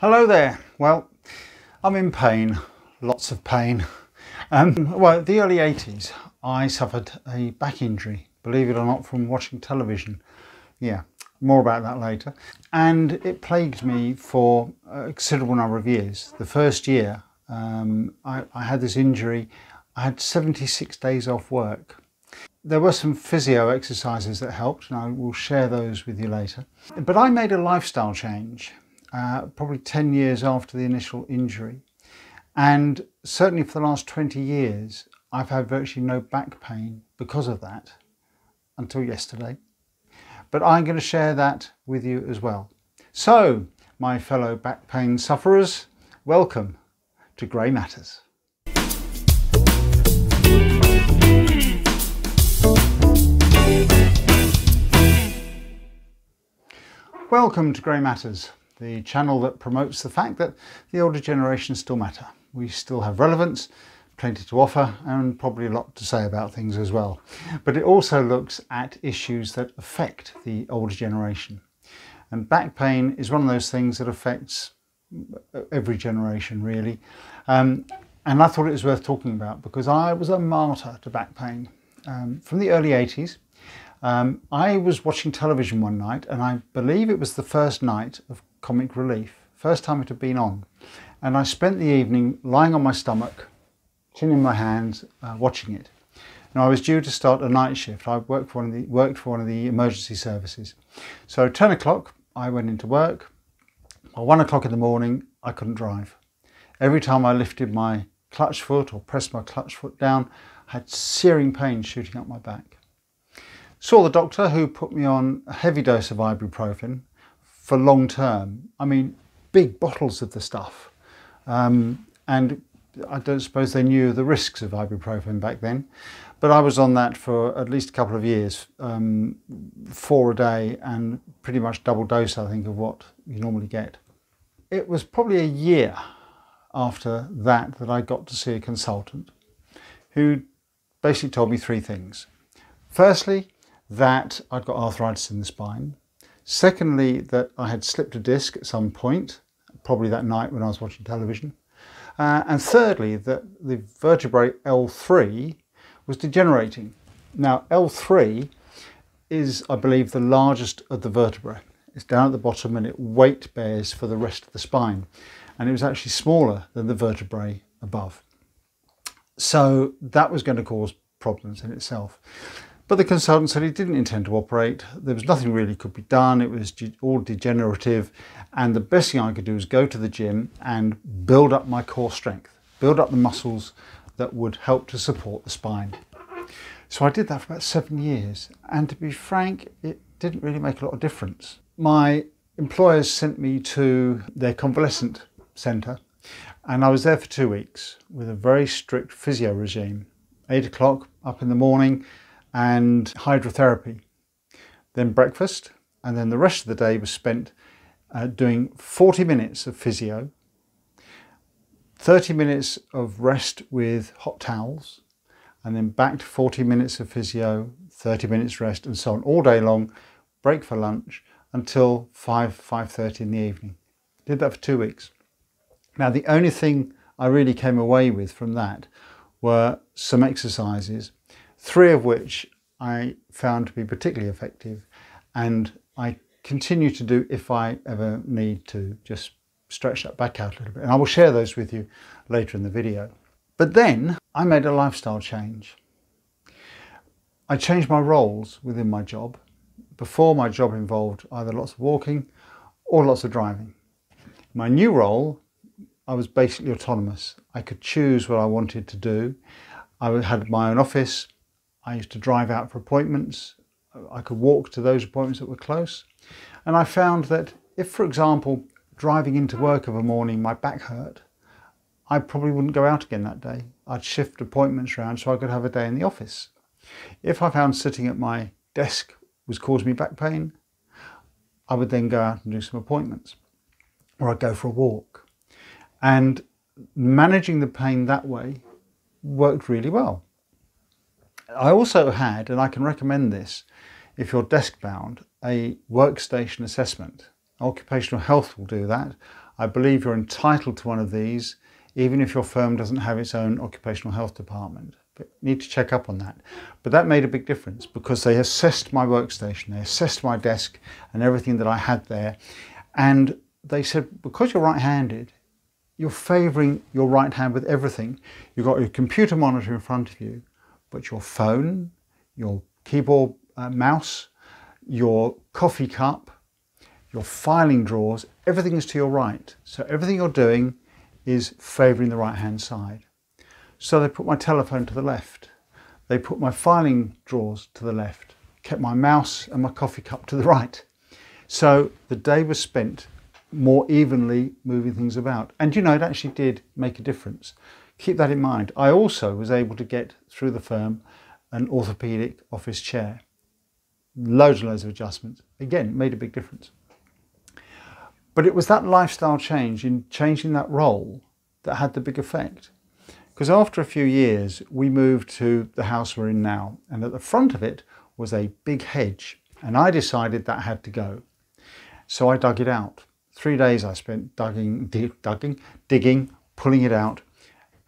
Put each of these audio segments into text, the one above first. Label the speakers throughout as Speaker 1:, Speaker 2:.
Speaker 1: Hello there. Well, I'm in pain, lots of pain. Well, the early 80s, I suffered a back injury, believe it or not, from watching television. Yeah, more about that later. And it plagued me for a considerable number of years. The first year I had this injury, I had 76 days off work. There were some physio exercises that helped, and I will share those with you later. But I made a lifestyle change. Probably 10 years after the initial injury, and certainly for the last 20 years I've had virtually no back pain because of that until yesterday. But I'm going to share that with you as well. So my fellow back pain sufferers, welcome to Grey Matters. Welcome to Grey Matters, the channel that promotes the fact that the older generations still matter. We still have relevance, plenty to offer, and probably a lot to say about things as well. But it also looks at issues that affect the older generation. And back pain is one of those things that affects every generation, really. And I thought it was worth talking about because I was a martyr to back pain. From the early 80s, I was watching television one night, and I believe it was the first night of Comic Relief, first time it had been on, and I spent the evening lying on my stomach, chin in my hands, watching it. Now I was due to start a night shift. I worked for one of the emergency services. So 10 o'clock I went into work. By 1 o'clock in the morning I couldn't drive. Every time I lifted my clutch foot or pressed my clutch foot down, I had searing pain shooting up my back. Saw the doctor, who put me on a heavy dose of ibuprofen for long term. I mean, big bottles of the stuff. And I don't suppose they knew the risks of ibuprofen back then, but I was on that for at least a couple of years, 4 a day, and pretty much double dose, I think, of what you normally get. It was probably a year after that that I got to see a consultant who basically told me three things. Firstly, that I'd got arthritis in the spine. Secondly, that I had slipped a disc at some point, probably that night when I was watching television. And thirdly, that the vertebrae L3 was degenerating. Now, L3 is, I believe, the largest of the vertebrae. It's down at the bottom and it weight bears for the rest of the spine. And it was actually smaller than the vertebrae above. So that was going to cause problems in itself. But the consultant said he didn't intend to operate. There was nothing really could be done. It was all degenerative. And the best thing I could do was go to the gym and build up my core strength, build up the muscles that would help to support the spine. So I did that for about 7 years. And to be frank, it didn't really make a lot of difference. My employers sent me to their convalescent centre, and I was there for 2 weeks with a very strict physio regime. 8 o'clock up in the morning, and hydrotherapy, then breakfast, and then the rest of the day was spent doing 40 minutes of physio, 30 minutes of rest with hot towels, and then back to 40 minutes of physio, 30 minutes rest, and so on, all day long, break for lunch until 5:30 in the evening. Did that for 2 weeks. Now, the only thing I really came away with from that were some exercises, 3 of which I found to be particularly effective, and I continue to do if I ever need to just stretch that back out a little bit. And I will share those with you later in the video. But then I made a lifestyle change. I changed my roles within my job. Before, my job involved either lots of walking or lots of driving. My new role, I was basically autonomous. I could choose what I wanted to do. I had my own office. I used to drive out for appointments. I could walk to those appointments that were close. And I found that if, for example, driving into work of a morning, my back hurt, I probably wouldn't go out again that day. I'd shift appointments around so I could have a day in the office. If I found sitting at my desk was causing me back pain, I would then go out and do some appointments, or I'd go for a walk. And managing the pain that way worked really well. I also had, and I can recommend this if you're desk bound, a Workstation Assessment. Occupational Health will do that. I believe you're entitled to one of these, even if your firm doesn't have its own occupational health department. But you need to check up on that. But that made a big difference because they assessed my workstation, they assessed my desk and everything that I had there. And they said, because you're right-handed, you're favouring your right hand with everything. You've got your computer monitor in front of you, but your phone, your keyboard, mouse, your coffee cup, your filing drawers, everything is to your right. So everything you're doing is favouring the right hand side. So they put my telephone to the left. They put my filing drawers to the left, kept my mouse and my coffee cup to the right. So the day was spent more evenly moving things about. And you know, it actually did make a difference. Keep that in mind. I also was able to get through the firm an orthopaedic office chair. Loads and loads of adjustments. Again, it made a big difference. But it was that lifestyle change in changing that role that had the big effect. Because after a few years, we moved to the house we're in now. And at the front of it was a big hedge. And I decided that had to go. So I dug it out. 3 days I spent digging, pulling it out.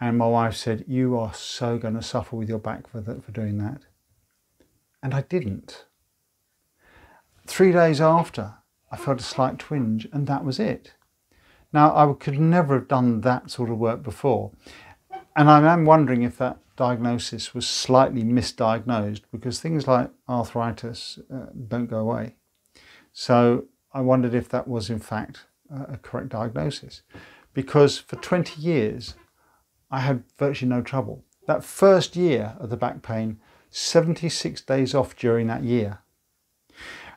Speaker 1: And my wife said, you are so going to suffer with your back for doing that. And I didn't. 3 days after, I felt a slight twinge, and that was it. Now, I could never have done that sort of work before. And I am wondering if that diagnosis was slightly misdiagnosed, because things like arthritis don't go away. So I wondered if that was in fact a correct diagnosis, because for 20 years I had virtually no trouble. That first year of the back pain, 76 days off during that year.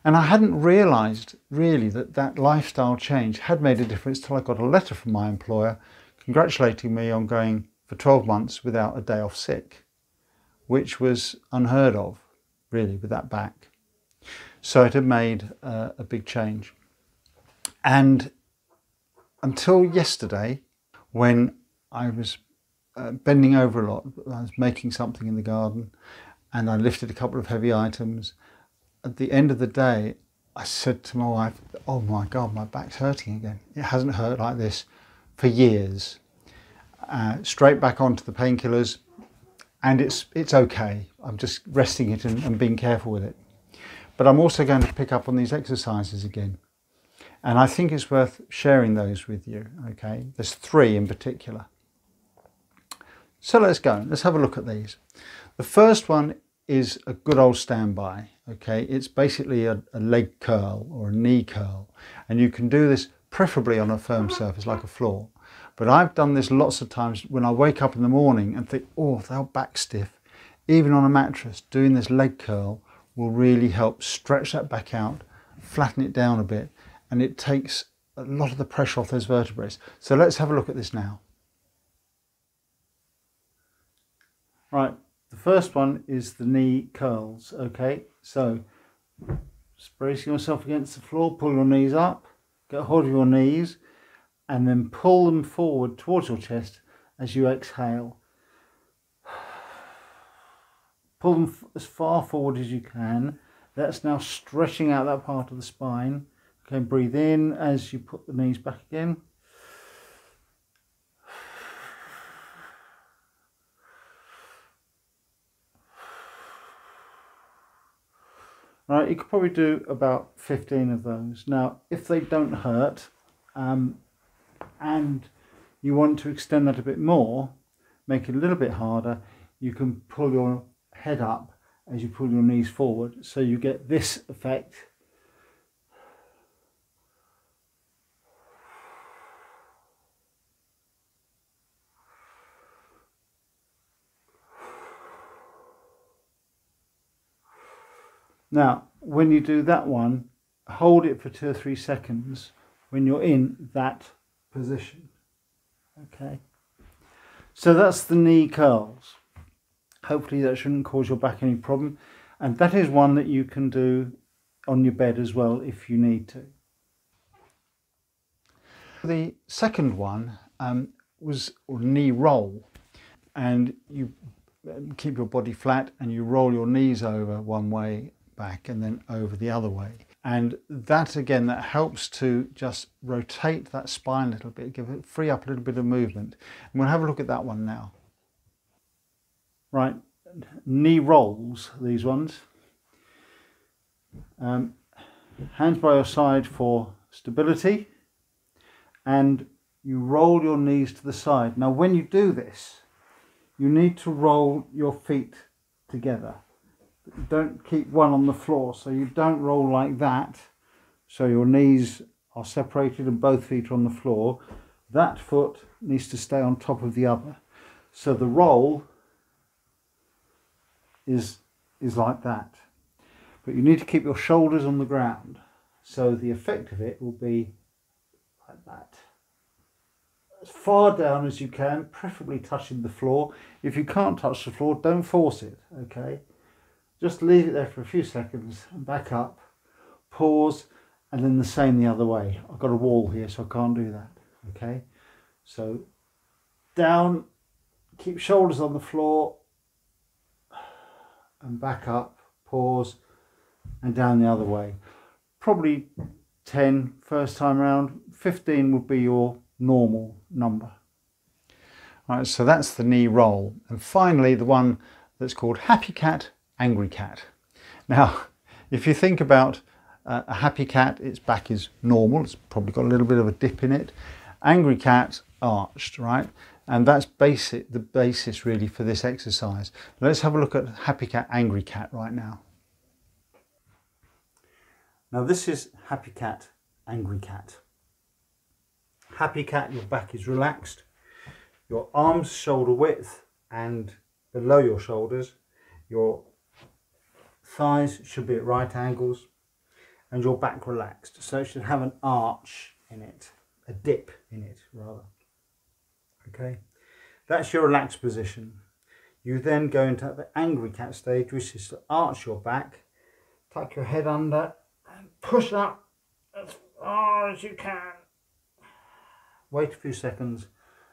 Speaker 1: And I hadn't realised really that that lifestyle change had made a difference till I got a letter from my employer congratulating me on going for 12 months without a day off sick, which was unheard of really with that back. So it had made a big change. And until yesterday, when I was bending over a lot, I was making something in the garden and I lifted a couple of heavy items. At the end of the day, I said to my wife, oh my God, my back's hurting again. It hasn't hurt like this for years. Straight back onto the painkillers, and it's okay. I'm just resting it and being careful with it. But I'm also going to pick up on these exercises again. And I think it's worth sharing those with you, okay? There's 3 in particular. So let's go, let's have a look at these. The first one is a good old standby, okay? It's basically a leg curl or a knee curl. And you can do this preferably on a firm surface like a floor. But I've done this lots of times when I wake up in the morning and think, oh, they're back stiff. Even on a mattress, doing this leg curl will really help stretch that back out, flatten it down a bit, and it takes a lot of the pressure off those vertebrae. So let's have a look at this now. Right, the first one is the knee curls, okay? So just bracing yourself against the floor, pull your knees up, get hold of your knees, and then pull them forward towards your chest as you exhale. Pull them as far forward as you can. That's now stretching out that part of the spine. Okay, breathe in as you put the knees back again. Right, you could probably do about 15 of those. Now, if they don't hurt, and you want to extend that a bit more, make it a little bit harder, you can pull your head up as you pull your knees forward, so you get this effect. Now, when you do that one, hold it for 2 or 3 seconds when you're in that position. Okay, so that's the knee curls. Hopefully that shouldn't cause your back any problem, and that is one that you can do on your bed as well if you need to. The second one was a knee roll, and you keep your body flat and you roll your knees over one way back and then over the other way, And that again, that helps to just rotate that spine a little bit, free up a little bit of movement. And we'll have a look at that one now. Right, knee rolls, these ones. Hands by your side for stability, and you roll your knees to the side. Now when you do this, you need to roll your feet together. Don't keep one on the floor, so you don't roll like that, so your knees are separated and both feet are on the floor. That foot needs to stay on top of the other. So the roll is like that. But you need to keep your shoulders on the ground, so the effect of it will be like that. As far down as you can, preferably touching the floor. If you can't touch the floor, don't force it, okay? Just leave it there for a few seconds and back up, pause, and then the same the other way. I've got a wall here, so I can't do that, okay? So down, keep shoulders on the floor, and back up, pause, and down the other way. Probably 10 first time round, 15 would be your normal number. All right, so that's the knee roll. And finally, the one that's called happy cat, angry cat. Now, if you think about a happy cat, its back is normal. It's probably got a little bit of a dip in it. Angry cat, arched, right? And that's the basis really for this exercise. Let's have a look at happy cat, angry cat right now. Now this is happy cat, angry cat. Happy cat, your back is relaxed. Your arms shoulder width and below your shoulders. Your thighs should be at right angles and your back relaxed. So it should have an arch in it, a dip in it rather. Okay, that's your relaxed position. You then go into the angry cat stage, which is to arch your back, tuck your head under and push up as far as you can. Wait a few seconds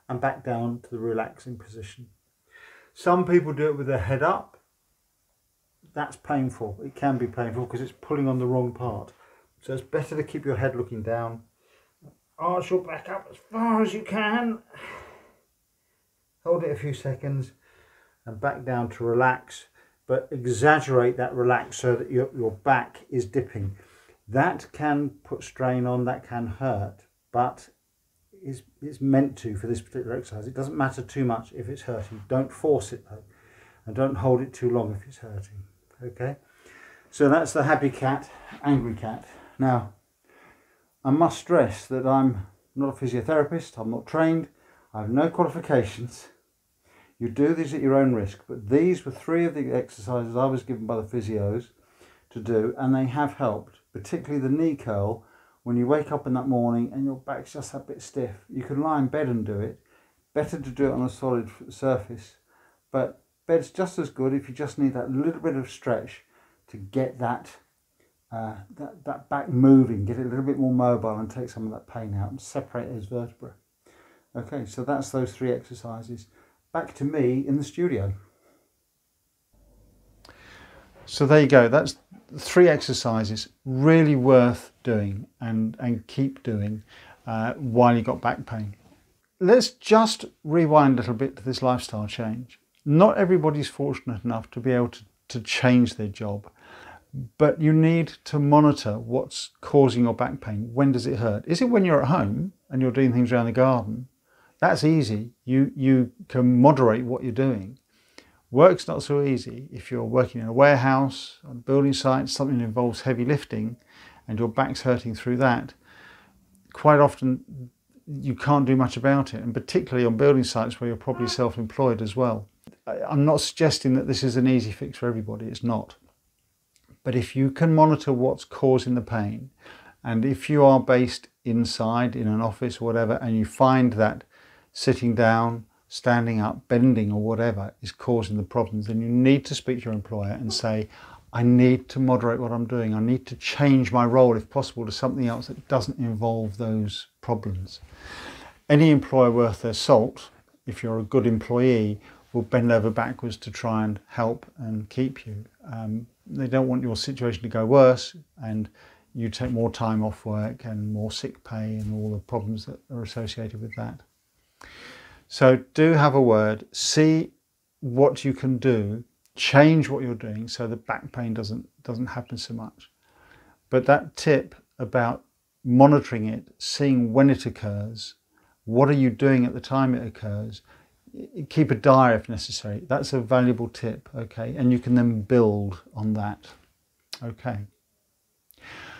Speaker 1: and back down to the relaxing position. Some people do it with their head up. That's painful. It can be painful because it's pulling on the wrong part. So it's better to keep your head looking down. Arch your back up as far as you can. Hold it a few seconds and back down to relax, but exaggerate that relax so that your back is dipping. That can put strain on, that can hurt, but it's meant to for this particular exercise. It doesn't matter too much if it's hurting. Don't force it though, and don't hold it too long if it's hurting. Okay, so that's the happy cat, angry cat. Now, I must stress that I'm not a physiotherapist, I'm not trained, I have no qualifications. You do these at your own risk, but these were 3 of the exercises I was given by the physios to do, and they have helped, particularly the knee curl. When you wake up in that morning and your back's just a bit stiff, you can lie in bed and do it. Better to do it on a solid surface, but bed's just as good if you just need that little bit of stretch to get that back moving, get it a little bit more mobile and take some of that pain out and separate those vertebrae. Okay, so that's those 3 exercises. Back to me in the studio. So there you go, that's 3 exercises really worth doing and keep doing while you've got back pain. Let's just rewind a little bit to this lifestyle change. Not everybody's fortunate enough to be able to change their job, but you need to monitor what's causing your back pain. When does it hurt? Is it when you're at home and you're doing things around the garden? That's easy. You can moderate what you're doing. Work's not so easy. If you're working in a warehouse, on a building site, something that involves heavy lifting and your back's hurting through that, quite often you can't do much about it, and particularly on building sites where you're probably self-employed as well. I'm not suggesting that this is an easy fix for everybody, it's not. But if you can monitor what's causing the pain, and if you are based inside in an office or whatever, and you find that sitting down, standing up, bending or whatever is causing the problems, then you need to speak to your employer and say, I need to moderate what I'm doing. I need to change my role if possible to something else that doesn't involve those problems. Any employer worth their salt, if you're a good employee, will bend over backwards to try and help and keep you. They don't want your situation to go worse, and you take more time off work and more sick pay and all the problems that are associated with that. So do have a word, see what you can do, change what you're doing so the back pain doesn't happen so much. But that tip about monitoring it, seeing when it occurs, what are you doing at the time it occurs, keep a diary if necessary. That's a valuable tip, okay? And you can then build on that, okay?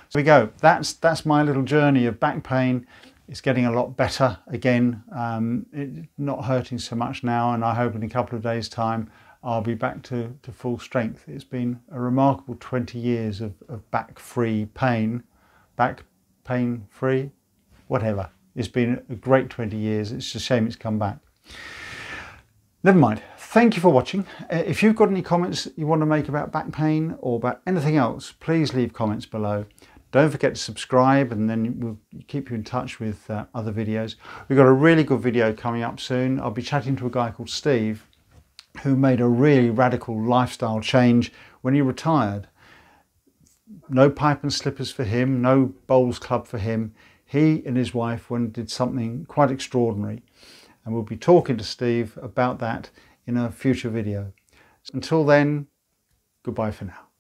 Speaker 1: So we go. That's my little journey of back pain. It's getting a lot better again. It's not hurting so much now, and I hope in a couple of days' time I'll be back to full strength. It's been a remarkable 20 years of back-free pain. Back pain-free? Whatever. It's been a great 20 years. It's a shame it's come back. Never mind. Thank you for watching. If you've got any comments you want to make about back pain or about anything else, please leave comments below. Don't forget to subscribe, and then we'll keep you in touch with other videos. We've got a really good video coming up soon. I'll be chatting to a guy called Steve who made a really radical lifestyle change when he retired. No pipe and slippers for him, no bowls club for him. He and his wife went and did something quite extraordinary. And we'll be talking to Steve about that in a future video. Until then, goodbye for now.